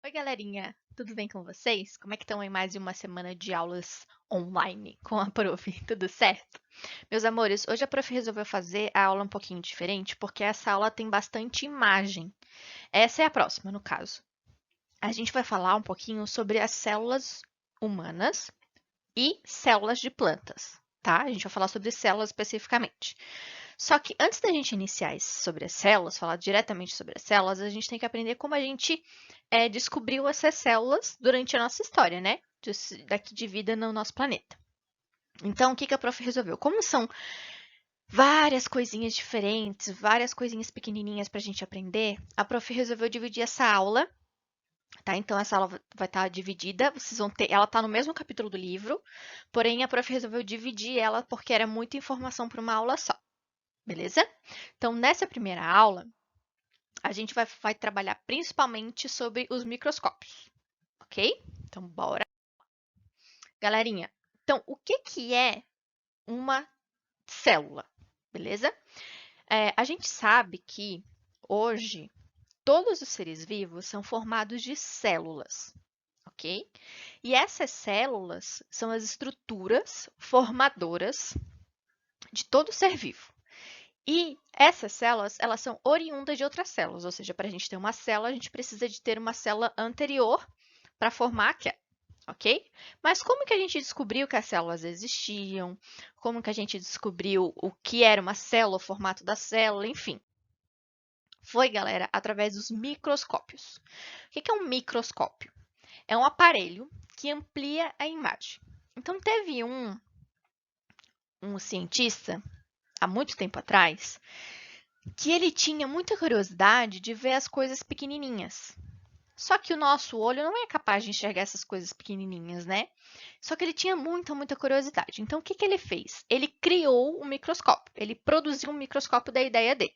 Oi, galerinha! Tudo bem com vocês? Como é que estão em mais uma semana de aulas online com a Prof? Tudo certo? Meus amores, hoje a Prof resolveu fazer a aula um pouquinho diferente porque essa aula tem bastante imagem. Essa é a próxima, no caso. A gente vai falar um pouquinho sobre as células humanas e células de plantas, tá? A gente vai falar sobre células especificamente. Só que antes da gente iniciar sobre as células, falar diretamente sobre as células, a gente tem que aprender como a gente descobriu essas células durante a nossa história, né? Daqui de vida no nosso planeta. Então, o que a Prof resolveu? Como são várias coisinhas diferentes, várias coisinhas pequenininhas para a gente aprender, a Prof resolveu dividir essa aula, tá? Então, essa aula vai estar dividida, vocês vão ter, ela está no mesmo capítulo do livro, porém a Prof resolveu dividir ela porque era muita informação para uma aula só. Beleza? Então, nessa primeira aula, a gente vai trabalhar principalmente sobre os microscópios, ok? Então, bora. Galerinha, então, o que é uma célula? Beleza? A gente sabe que, hoje, todos os seres vivos são formados de células, ok? E essas células são as estruturas formadoras de todo ser vivo. E essas células, elas são oriundas de outras células, ou seja, para a gente ter uma célula, a gente precisa de ter uma célula anterior para formar aquela, ok? Mas como que a gente descobriu que as células existiam? Como que a gente descobriu o que era uma célula, o formato da célula, enfim. Foi, galera, através dos microscópios. O que é um microscópio? É um aparelho que amplia a imagem. Então, teve um cientista, há muito tempo atrás, que ele tinha muita curiosidade de ver as coisas pequenininhas. Só que o nosso olho não é capaz de enxergar essas coisas pequenininhas, né? Só que ele tinha muita curiosidade. Então, o que ele fez? Ele criou um microscópio. Ele produziu um microscópio da ideia dele.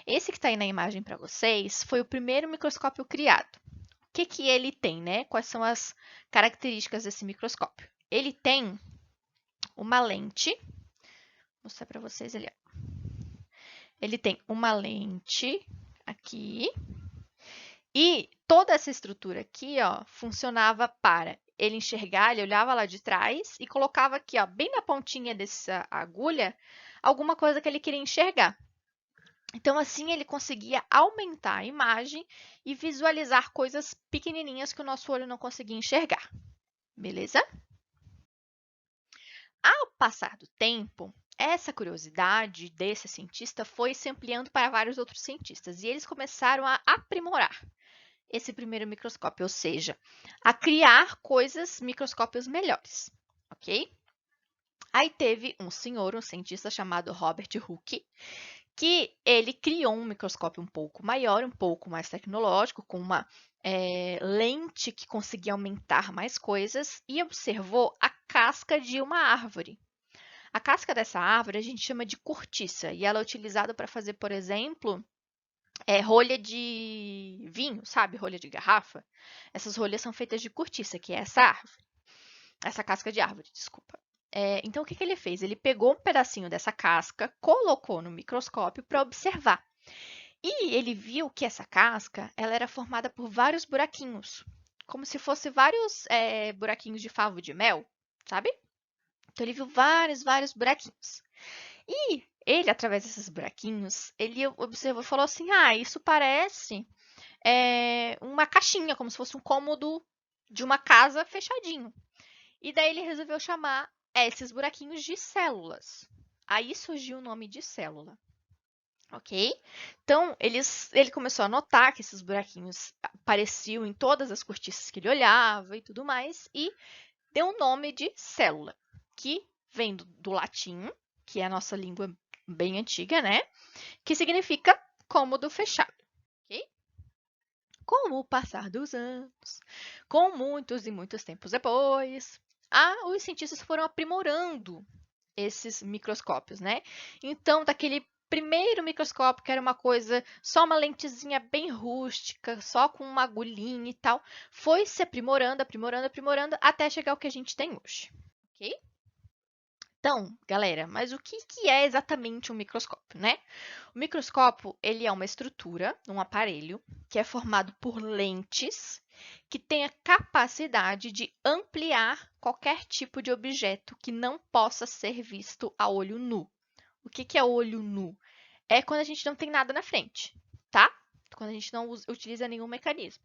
Esse que está aí na imagem para vocês foi o primeiro microscópio criado. O que ele tem, né? Quais são as características desse microscópio? Ele tem uma lente. Vou mostrar para vocês ali. Ele tem uma lente aqui. E toda essa estrutura aqui, ó, funcionava para ele enxergar, ele olhava lá de trás e colocava aqui, ó, bem na pontinha dessa agulha, alguma coisa que ele queria enxergar. Então, assim, ele conseguia aumentar a imagem e visualizar coisas pequenininhas que o nosso olho não conseguia enxergar. Beleza? Ao passar do tempo, essa curiosidade desse cientista foi se ampliando para vários outros cientistas e eles começaram a aprimorar esse primeiro microscópio, ou seja, a criar coisas, microscópios melhores, ok? Aí teve um senhor, um cientista chamado Robert Hooke, que ele criou um microscópio um pouco maior, um pouco mais tecnológico, com uma lente que conseguia aumentar mais coisas e observou a casca de uma árvore. A casca dessa árvore a gente chama de cortiça e ela é utilizada para fazer, por exemplo, rolha de vinho, sabe? Rolha de garrafa. Essas rolhas são feitas de cortiça, que é essa árvore. Essa casca de árvore, desculpa. Então, o que ele fez? Ele pegou um pedacinho dessa casca, colocou no microscópio para observar. E ele viu que essa casca ela era formada por vários buraquinhos, como se fosse vários buraquinhos de favo de mel, sabe? Então, ele viu vários buraquinhos. E ele, através desses buraquinhos, ele observou e falou assim: ah, isso parece uma caixinha, como se fosse um cômodo de uma casa fechadinho. E daí ele resolveu chamar esses buraquinhos de células. Aí surgiu o nome de célula. Ok? Então, ele começou a notar que esses buraquinhos apareciam em todas as cortiças que ele olhava e tudo mais, e deu o nome de célula, que vem do latim, que é a nossa língua bem antiga, né? Que significa cômodo fechado. Ok? Com o passar dos anos, com muitos e muitos tempos depois, os cientistas foram aprimorando esses microscópios, né? Então, daquele primeiro microscópio, que era uma coisa, só uma lentezinha bem rústica, só com uma agulhinha e tal, foi se aprimorando, até chegar ao que a gente tem hoje, ok? Então, galera, mas o que é exatamente um microscópio, né? O microscópio, ele é uma estrutura, um aparelho, que é formado por lentes que tem a capacidade de ampliar qualquer tipo de objeto que não possa ser visto a olho nu. O que é olho nu? É quando a gente não tem nada na frente, tá? Quando a gente não utiliza nenhum mecanismo.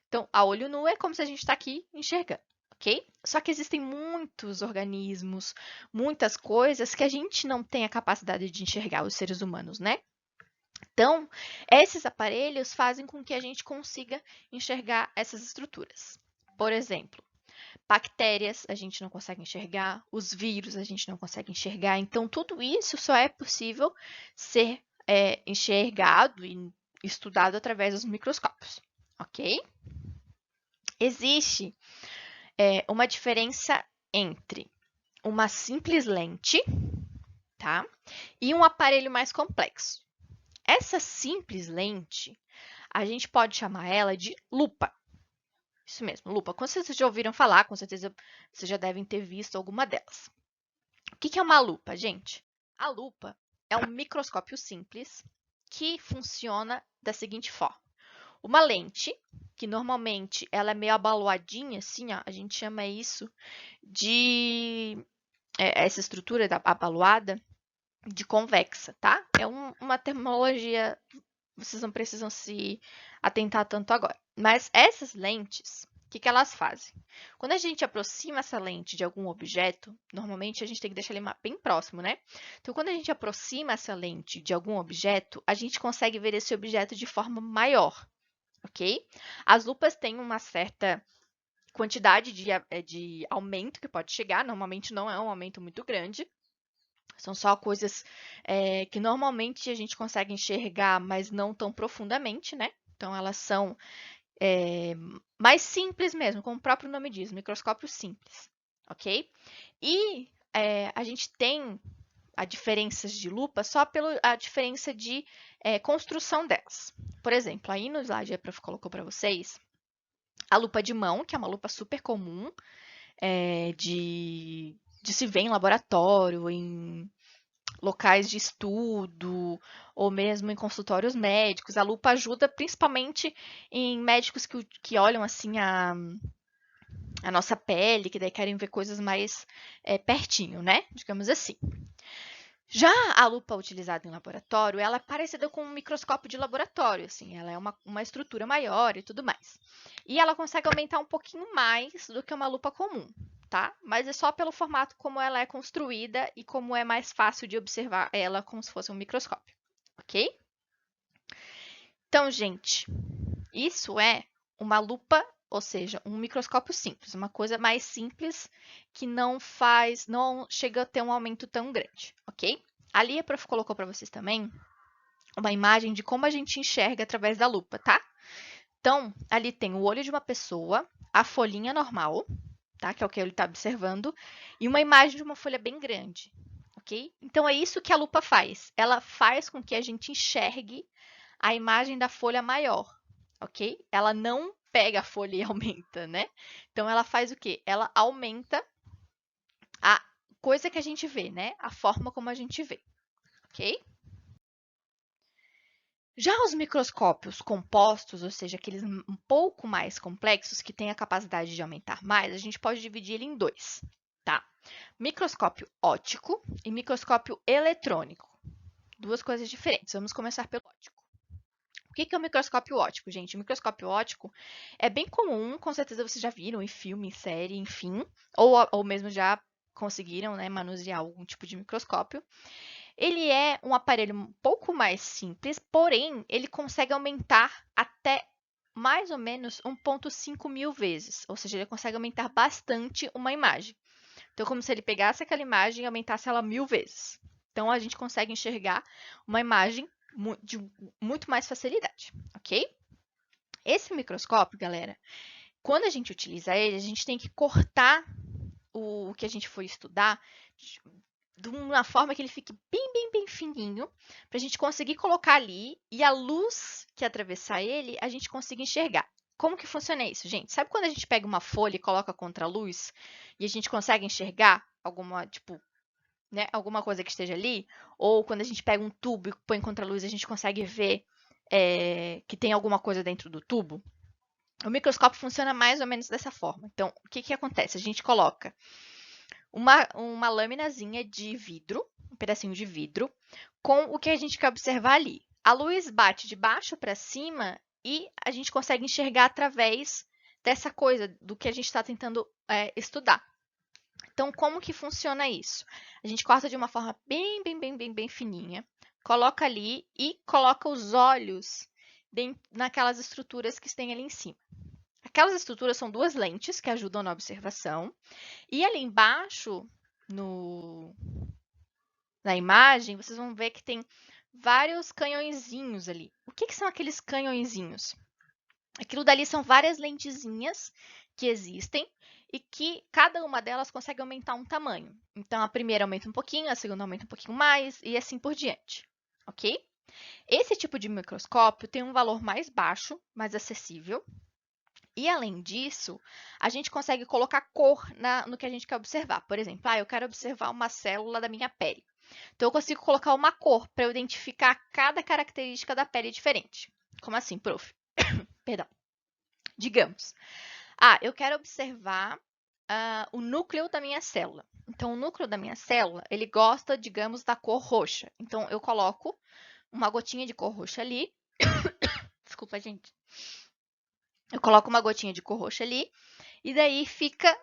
Então, a olho nu é como se a gente está aqui enxergando, ok? Só que existem muitos organismos, muitas coisas que a gente não tem a capacidade de enxergar, os seres humanos, né? Então, esses aparelhos fazem com que a gente consiga enxergar essas estruturas. Por exemplo, bactérias a gente não consegue enxergar, os vírus a gente não consegue enxergar. Então, tudo isso só é possível ser enxergado e estudado através dos microscópios, ok? Existe uma diferença entre uma simples lente, tá? E um aparelho mais complexo. Essa simples lente, a gente pode chamar ela de lupa. Isso mesmo, lupa. Com certeza vocês já ouviram falar, com certeza vocês já devem ter visto alguma delas. O que é uma lupa, gente? A lupa é um microscópio simples que funciona da seguinte forma. Uma lente, que normalmente ela é meio abaloadinha, assim, ó, a gente chama isso de essa estrutura da abaloada de convexa, tá? É uma terminologia, vocês não precisam se atentar tanto agora. Mas essas lentes, o que elas fazem? Quando a gente aproxima essa lente de algum objeto, normalmente a gente tem que deixar ele bem próximo, né? Então, quando a gente aproxima essa lente de algum objeto, a gente consegue ver esse objeto de forma maior, ok? As lupas têm uma certa quantidade de aumento que pode chegar, normalmente não é um aumento muito grande. São só coisas que normalmente a gente consegue enxergar, mas não tão profundamente, né? Então, elas são mais simples mesmo, como o próprio nome diz, microscópio simples, ok? E a gente tem a diferenças de lupa só pela diferença de construção delas. Por exemplo, aí no slide a prof colocou para vocês a lupa de mão, que é uma lupa super comum de se ver em laboratório, em locais de estudo ou mesmo em consultórios médicos. A lupa ajuda principalmente em médicos que olham assim a nossa pele, que daí querem ver coisas mais pertinho, né? Digamos assim. Já a lupa utilizada em laboratório, ela é parecida com um microscópio de laboratório, assim, ela é uma estrutura maior e tudo mais. E ela consegue aumentar um pouquinho mais do que uma lupa comum, tá? Mas é só pelo formato como ela é construída e como é mais fácil de observar ela como se fosse um microscópio, ok? Então, gente, isso é uma lupa, ou seja, um microscópio simples, uma coisa mais simples que não chega a ter um aumento tão grande, ok? Ali a prof colocou para vocês também uma imagem de como a gente enxerga através da lupa, tá? Então, ali tem o olho de uma pessoa, a folhinha normal, tá? Que é o que ele está observando, e uma imagem de uma folha bem grande, ok? Então, é isso que a lupa faz. Ela faz com que a gente enxergue a imagem da folha maior, ok? Ela não pega a folha e aumenta, né? Então, ela faz o quê? Ela aumenta a coisa que a gente vê, né? A forma como a gente vê, ok? Já os microscópios compostos, ou seja, aqueles um pouco mais complexos, que têm a capacidade de aumentar mais, a gente pode dividir ele em dois, tá? Microscópio óptico e microscópio eletrônico. Duas coisas diferentes. Vamos começar pelo óptico. O que é o microscópio óptico, gente? O microscópio óptico é bem comum, com certeza vocês já viram em filme, em série, enfim, ou mesmo já conseguiram, né, manusear algum tipo de microscópio. Ele é um aparelho um pouco mais simples, porém, ele consegue aumentar até mais ou menos 1,5 mil vezes. Ou seja, ele consegue aumentar bastante uma imagem. Então, como se ele pegasse aquela imagem e aumentasse ela 1000 vezes. Então, a gente consegue enxergar uma imagem de muito mais facilidade, ok? Esse microscópio, galera, quando a gente utiliza ele, a gente tem que cortar o que a gente foi estudar de uma forma que ele fique bem fininho, para a gente conseguir colocar ali e a luz que atravessar ele, a gente consiga enxergar. Como que funciona isso, gente? Sabe quando a gente pega uma folha e coloca contra a luz e a gente consegue enxergar alguma, tipo, né, alguma coisa que esteja ali? Ou quando a gente pega um tubo e põe contra a luz, a gente consegue ver que tem alguma coisa dentro do tubo? O microscópio funciona mais ou menos dessa forma. Então, o que acontece? A gente coloca uma laminazinha de vidro, um pedacinho de vidro, com o que a gente quer observar ali. A luz bate de baixo para cima e a gente consegue enxergar através dessa coisa, do que a gente está tentando estudar. Então, como que funciona isso? A gente corta de uma forma bem fininha, coloca ali e coloca os olhos naquelas estruturas que tem ali em cima. Aquelas estruturas são duas lentes que ajudam na observação. E ali embaixo, na imagem, vocês vão ver que tem vários canhõezinhos ali. O que são aqueles canhõezinhos? Aquilo dali são várias lentezinhas que existem e que cada uma delas consegue aumentar um tamanho. Então, a primeira aumenta um pouquinho, a segunda aumenta um pouquinho mais e assim por diante, ok? Esse tipo de microscópio tem um valor mais baixo, mais acessível. E, além disso, a gente consegue colocar cor no que a gente quer observar. Por exemplo, eu quero observar uma célula da minha pele. Então, eu consigo colocar uma cor para eu identificar cada característica da pele diferente. Como assim, prof? Perdão. Digamos, eu quero observar o núcleo da minha célula. Então, o núcleo da minha célula, ele gosta, digamos, da cor roxa. Então, eu coloco uma gotinha de cor roxa ali. Desculpa, gente. Eu coloco uma gotinha de cor roxa ali. E daí fica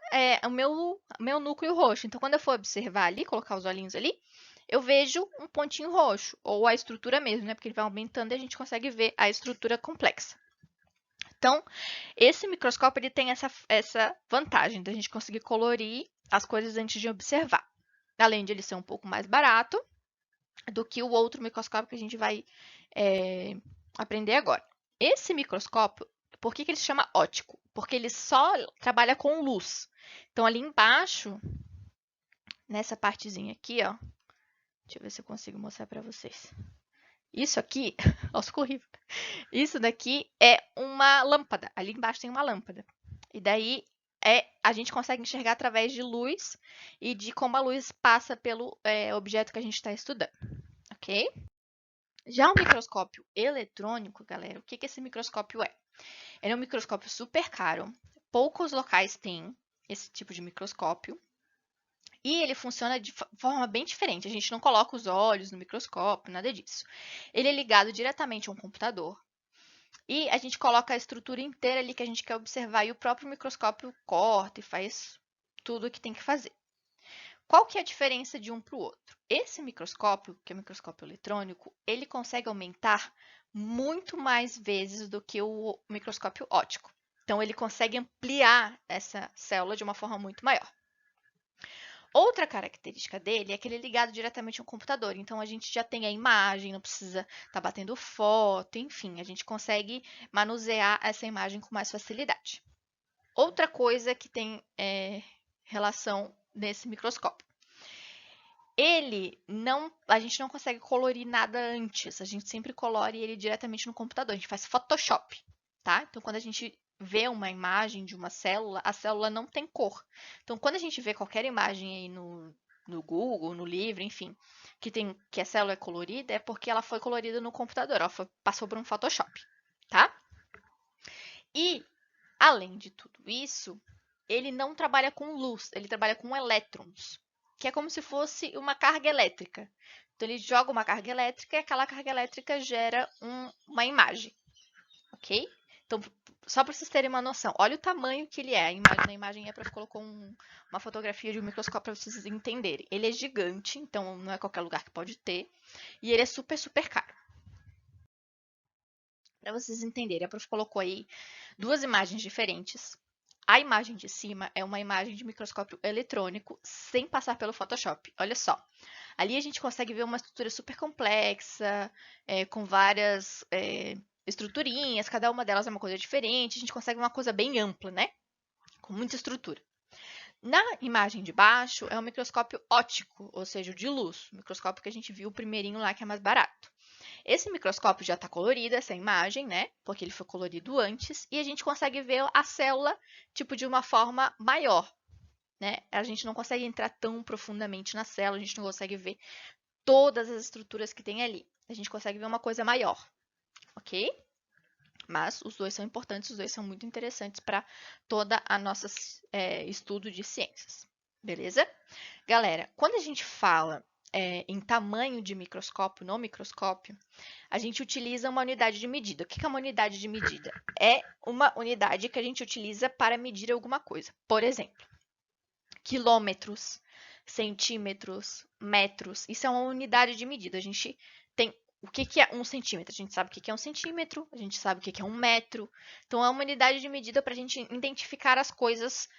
o meu núcleo roxo. Então, quando eu for observar ali, colocar os olhinhos ali, eu vejo um pontinho roxo. Ou a estrutura mesmo, né? Porque ele vai aumentando e a gente consegue ver a estrutura complexa. Então, esse microscópio ele tem essa vantagem da gente conseguir colorir as coisas antes de observar. Além de ele ser um pouco mais barato do que o outro microscópio que a gente vai aprender agora. Esse microscópio, por que ele se chama óptico? Porque ele só trabalha com luz. Então, ali embaixo, nessa partezinha aqui, ó, deixa eu ver se eu consigo mostrar para vocês. Isso aqui, nossa, horrível. Isso daqui é uma lâmpada. Ali embaixo tem uma lâmpada. E daí a gente consegue enxergar através de luz e de como a luz passa pelo objeto que a gente está estudando, ok? Já o microscópio eletrônico, galera, o que esse microscópio é? Ele é um microscópio super caro. Poucos locais têm esse tipo de microscópio. E ele funciona de forma bem diferente. A gente não coloca os olhos no microscópio, nada disso. Ele é ligado diretamente a um computador. E a gente coloca a estrutura inteira ali que a gente quer observar e o próprio microscópio corta e faz tudo o que tem que fazer. Qual que é a diferença de um para o outro? Esse microscópio, que é o microscópio eletrônico, ele consegue aumentar muito mais vezes do que o microscópio óptico. Então, ele consegue ampliar essa célula de uma forma muito maior. Outra característica dele é que ele é ligado diretamente ao computador, então a gente já tem a imagem, não precisa estar batendo foto, enfim, a gente consegue manusear essa imagem com mais facilidade. Outra coisa que tem relação nesse microscópio. A gente não consegue colorir nada antes, a gente sempre colore ele diretamente no computador, a gente faz Photoshop, tá? Então, quando a gente vê uma imagem de uma célula, a célula não tem cor. Então, quando a gente vê qualquer imagem aí no Google, no livro, enfim, que a célula é colorida, é porque ela foi colorida no computador, ela passou por um Photoshop, tá? E, além de tudo isso, ele não trabalha com luz, ele trabalha com elétrons, que é como se fosse uma carga elétrica. Então, ele joga uma carga elétrica e aquela carga elétrica gera uma imagem, ok? Então, só para vocês terem uma noção, olha o tamanho que ele é. Na imagem a Prof colocou uma fotografia de um microscópio para vocês entenderem. Ele é gigante, então não é qualquer lugar que pode ter. E ele é super caro. Para vocês entenderem, a Prof colocou aí duas imagens diferentes. A imagem de cima é uma imagem de microscópio eletrônico sem passar pelo Photoshop. Olha só. Ali a gente consegue ver uma estrutura super complexa, com várias estruturinhas, cada uma delas é uma coisa diferente. A gente consegue uma coisa bem ampla, né? Com muita estrutura. Na imagem de baixo é um microscópio óptico, ou seja, o de luz. O microscópio que a gente viu o primeirinho lá, que é mais barato. Esse microscópio já está colorido, essa imagem, né? Porque ele foi colorido antes. E a gente consegue ver a célula, tipo, de uma forma maior, né? A gente não consegue entrar tão profundamente na célula, a gente não consegue ver todas as estruturas que tem ali. A gente consegue ver uma coisa maior, ok? Mas os dois são importantes, os dois são muito interessantes para toda a nossa estudo de ciências. Beleza? Galera, quando a gente fala em tamanho de microscópio no microscópio, a gente utiliza uma unidade de medida. O que é uma unidade de medida? É uma unidade que a gente utiliza para medir alguma coisa. Por exemplo, quilômetros, centímetros, metros. Isso é uma unidade de medida. A gente tem o que é 1 centímetro? A gente sabe o que é 1 centímetro, a gente sabe o que é 1 metro. Então, é uma unidade de medida para a gente identificar as coisas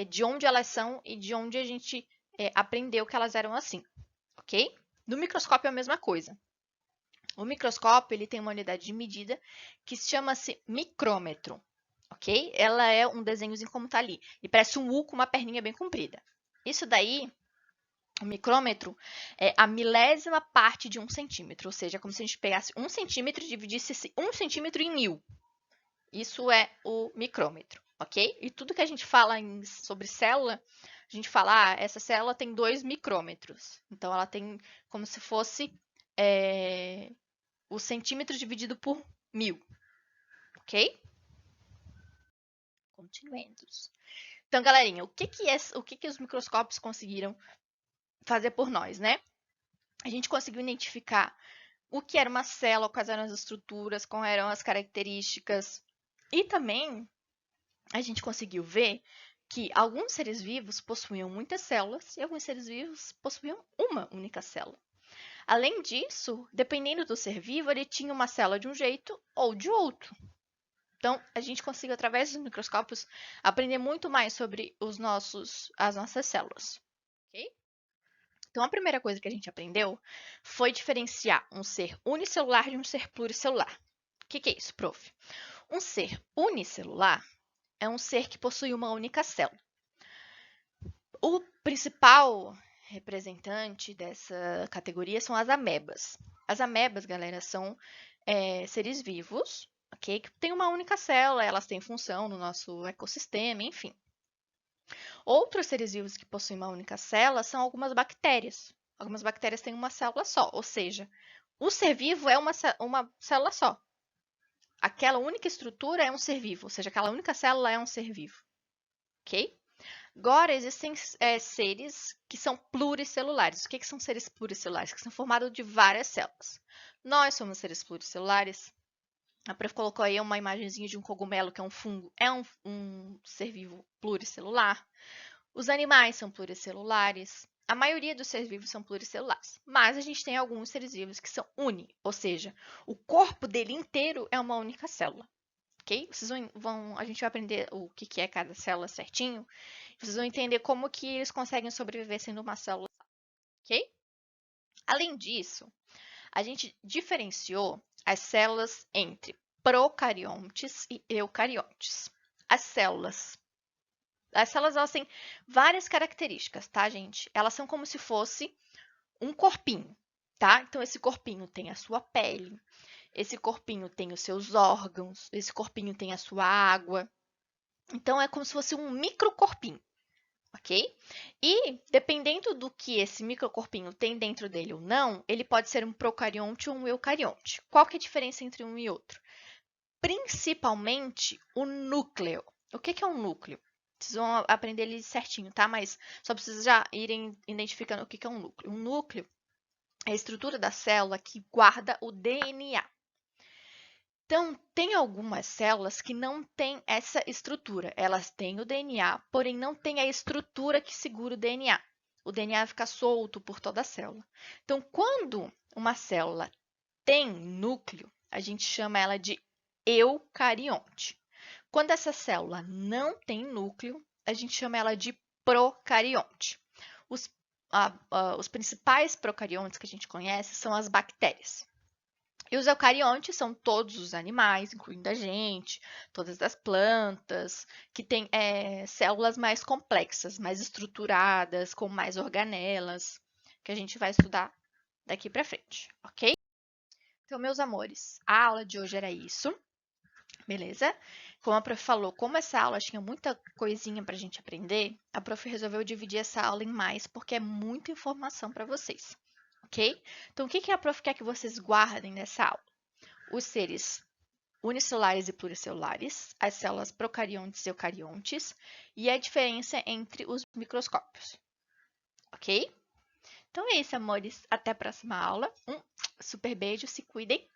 de onde elas são e de onde a gente aprendeu que elas eram assim, ok? No microscópio é a mesma coisa. O microscópio ele tem uma unidade de medida que chama-se micrômetro, ok? Ela é um desenhozinho como está ali. E parece um U com uma perninha bem comprida. Isso daí, o micrômetro, é a milésima parte de 1 centímetro. Ou seja, como se a gente pegasse 1 centímetro e dividisse esse 1 centímetro em 1000. Isso é o micrômetro, ok? E tudo que a gente fala sobre célula, a gente fala, essa célula tem 2 micrômetros. Então, ela tem como se fosse o centímetro dividido por 1000, ok? Continuando. Então, galerinha, o que os microscópios conseguiram fazer por nós, né? A gente conseguiu identificar o que era uma célula, quais eram as estruturas, quais eram as características. E também a gente conseguiu ver que alguns seres vivos possuíam muitas células e alguns seres vivos possuíam uma única célula. Além disso, dependendo do ser vivo, ele tinha uma célula de um jeito ou de outro. Então, a gente conseguiu, através dos microscópios, aprender muito mais sobre as nossas células. Ok? Então, a primeira coisa que a gente aprendeu foi diferenciar um ser unicelular de um ser pluricelular. O que é isso, prof? Um ser unicelular é um ser que possui uma única célula. O principal representante dessa categoria são as amebas. As amebas, galera, são seres vivos, ok? Que têm uma única célula, elas têm função no nosso ecossistema, enfim. Outros seres vivos que possuem uma única célula são algumas bactérias. Algumas bactérias têm uma célula só, ou seja, o ser vivo é uma célula só. Aquela única estrutura é um ser vivo, ou seja, aquela única célula é um ser vivo, ok? Agora, existem seres que são pluricelulares. O que são seres pluricelulares? Que são formados de várias células. Nós somos seres pluricelulares. A Prof colocou aí uma imagenzinha de um cogumelo, que é um fungo. É um ser vivo pluricelular. Os animais são pluricelulares. A maioria dos seres vivos são pluricelulares. Mas a gente tem alguns seres vivos que são uni, ou seja, o corpo dele inteiro é uma única célula. Ok? A gente vai aprender o que é cada célula certinho. Vocês vão entender como que eles conseguem sobreviver sendo uma célula, ok? Além disso, a gente diferenciou as células entre procariontes e eucariontes. As células elas têm várias características, tá, gente? Elas são como se fosse um corpinho, tá? Então, esse corpinho tem a sua pele, esse corpinho tem os seus órgãos, esse corpinho tem a sua água. Então, é como se fosse um microcorpinho, ok? E, dependendo do que esse microcorpinho tem dentro dele ou não, ele pode ser um procarionte ou um eucarionte. Qual que é a diferença entre um e outro? Principalmente o núcleo. O que é um núcleo? Vocês vão aprender ele certinho, tá? Mas só precisa já irem identificando o que é um núcleo. Um núcleo é a estrutura da célula que guarda o DNA. Então, tem algumas células que não têm essa estrutura. Elas têm o DNA, porém não têm a estrutura que segura o DNA. O DNA fica solto por toda a célula. Então, quando uma célula tem núcleo, a gente chama ela de eucarionte. Quando essa célula não tem núcleo, a gente chama ela de procarionte. Os principais procariontes que a gente conhece são as bactérias. E os eucariontes são todos os animais, incluindo a gente, todas as plantas, que têm células mais complexas, mais estruturadas, com mais organelas, que a gente vai estudar daqui para frente, ok? Então, meus amores, a aula de hoje era isso, beleza? Como a prof falou, como essa aula tinha muita coisinha para a gente aprender, a prof resolveu dividir essa aula em mais, porque é muita informação para vocês, ok? Então, o que a prof quer que vocês guardem nessa aula? Os seres unicelulares e pluricelulares, as células procariontes e eucariontes e a diferença entre os microscópios. Ok? Então é isso, amores. Até a próxima aula. Um super beijo, se cuidem.